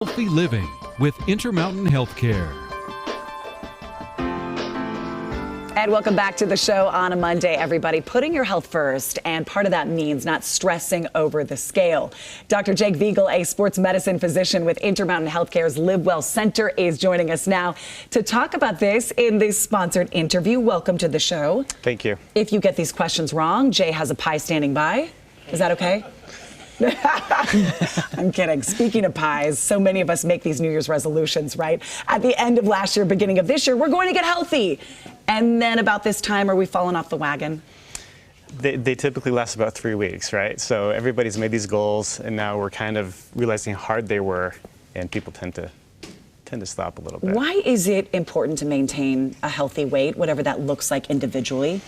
Healthy living with Intermountain Healthcare. And welcome back to the show on a Monday, everybody. Putting your health first, and part of that means not stressing over the scale. Dr. Jake Vigil, a sports medicine physician with Intermountain Healthcare's Live Well Center, is joining us now to talk about this in this sponsored interview. Welcome to the show. Thank you. If you get these questions wrong, Jay has a pie standing by. Is that okay? I'm kidding. Speaking of pies, so many of us make these New Year's resolutions, right? At the end of last year, beginning of this year, we're going to get healthy. And then about this time, are we falling off the wagon? They typically last about 3 weeks, right? So everybody's made these goals, and now we're kind of realizing how hard they were, and people tend to stop a little bit. Why is it important to maintain a healthy weight, whatever that looks like individually?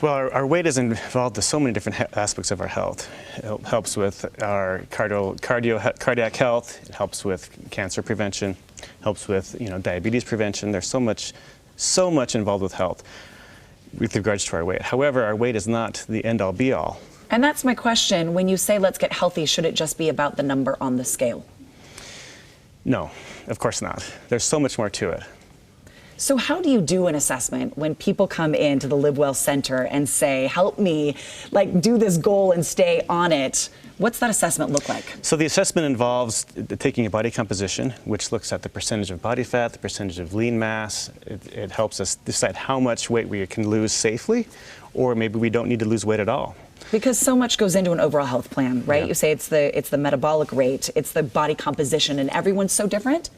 Well, our weight is involved in so many different aspects of our health. It helps with our cardiac health. It helps with cancer prevention. Helps with diabetes prevention. There's so much involved with health with regards to our weight. However, our weight is not the end-all be-all. And that's my question. When you say let's get healthy, should it just be about the number on the scale? No, of course not. There's so much more to it. So how do you do an assessment when people come into the Live Well Center and say, help me, do this goal and stay on it? What's that assessment look like? So the assessment involves taking a body composition, which looks at the percentage of body fat, the percentage of lean mass. It helps us decide how much weight we can lose safely, or maybe we don't need to lose weight at all. Because so much goes into an overall health plan, right? Yeah. You say it's the metabolic rate, it's the body composition, and everyone's so different?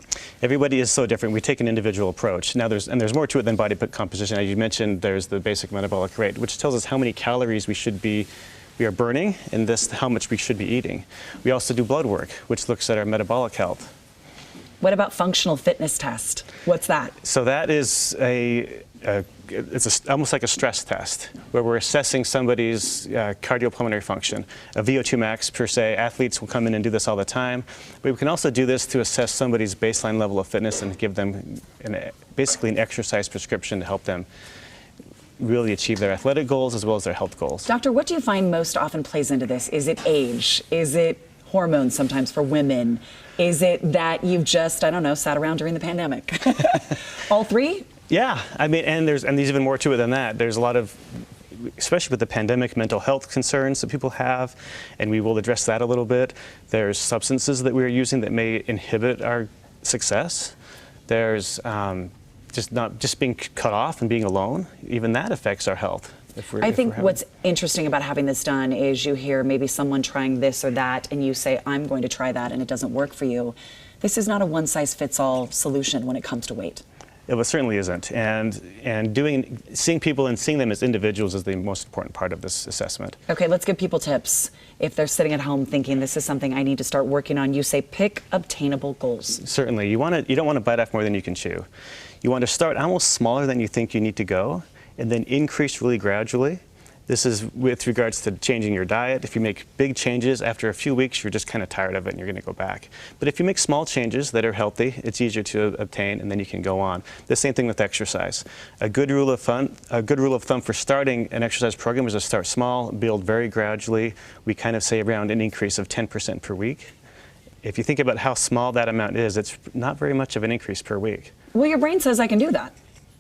Everybody is so different. We take an individual approach. Now there's more to it than body composition. As you mentioned, there's the basic metabolic rate, which tells us how many calories we are burning, and how much we should be eating. We also do blood work, which looks at our metabolic health. What about functional fitness test? What's that? So that is almost like a stress test, where we're assessing somebody's cardiopulmonary function. A VO2 max per se, athletes will come in and do this all the time. But we can also do this to assess somebody's baseline level of fitness and give them basically an exercise prescription to help them really achieve their athletic goals as well as their health goals. Doctor, what do you find most often plays into this? Is it age? Is it hormones sometimes for women? Is it that you've just, sat around during the pandemic? All three? Yeah, and there's even more to it than that. There's a lot of, especially with the pandemic, mental health concerns that people have, and we will address that a little bit. There's substances that we're using that may inhibit our success. There's just being cut off and being alone. Even that affects our health. I think what's interesting about having this done is you hear maybe someone trying this or that, and you say, I'm going to try that, and it doesn't work for you. This is not a one-size-fits-all solution when it comes to weight. It certainly isn't. And seeing people and seeing them as individuals is the most important part of this assessment. Okay, let's give people tips. If they're sitting at home thinking this is something I need to start working on, you say pick obtainable goals. Certainly. You don't want to bite off more than you can chew. You want to start almost smaller than you think you need to go, and then increase really gradually. This is with regards to changing your diet. If you make big changes, after a few weeks, you're just kind of tired of it and you're going to go back. But if you make small changes that are healthy, it's easier to obtain, and then you can go on. The same thing with exercise. A good rule of thumb for starting an exercise program is to start small, build very gradually. We kind of say around an increase of 10% per week. If you think about how small that amount is, it's not very much of an increase per week. Well, your brain says I can do that.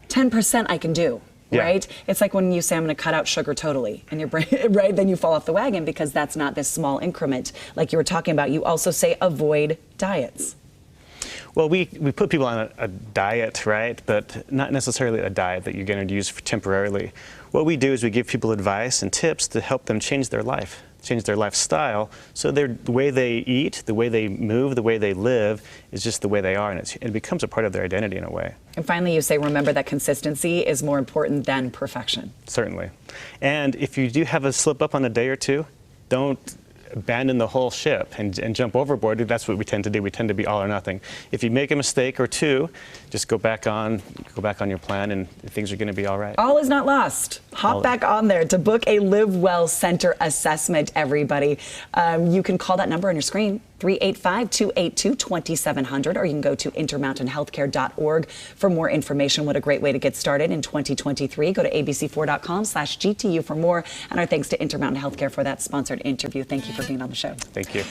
10% I can do. Yeah. Right? It's like when you say, I'm going to cut out sugar totally, and your brain, right? Then you fall off the wagon because that's not this small increment like you were talking about. You also say avoid diets. Well, we put people on a diet, right? But not necessarily a diet that you're going to use temporarily. What we do is we give people advice and tips to help them change their life, change their lifestyle, so the way they eat, the way they move, the way they live is just the way they are, and it becomes a part of their identity in a way. And finally, you say, remember that consistency is more important than perfection. Certainly. And if you do have a slip up on a day or two, don't abandon the whole ship and jump overboard. That's what we tend to do. We tend to be all or nothing. If you make a mistake or two, just go back on your plan, and things are going to be all right. All is not lost. Hop back on there to book a Live Well Center assessment, everybody. You can call that number on your screen, 385-282-2700, or you can go to intermountainhealthcare.org for more information. What a great way to get started in 2023. Go to abc4.com/GTU for more. And our thanks to Intermountain Healthcare for that sponsored interview. Thank you for being on the show. Thank you.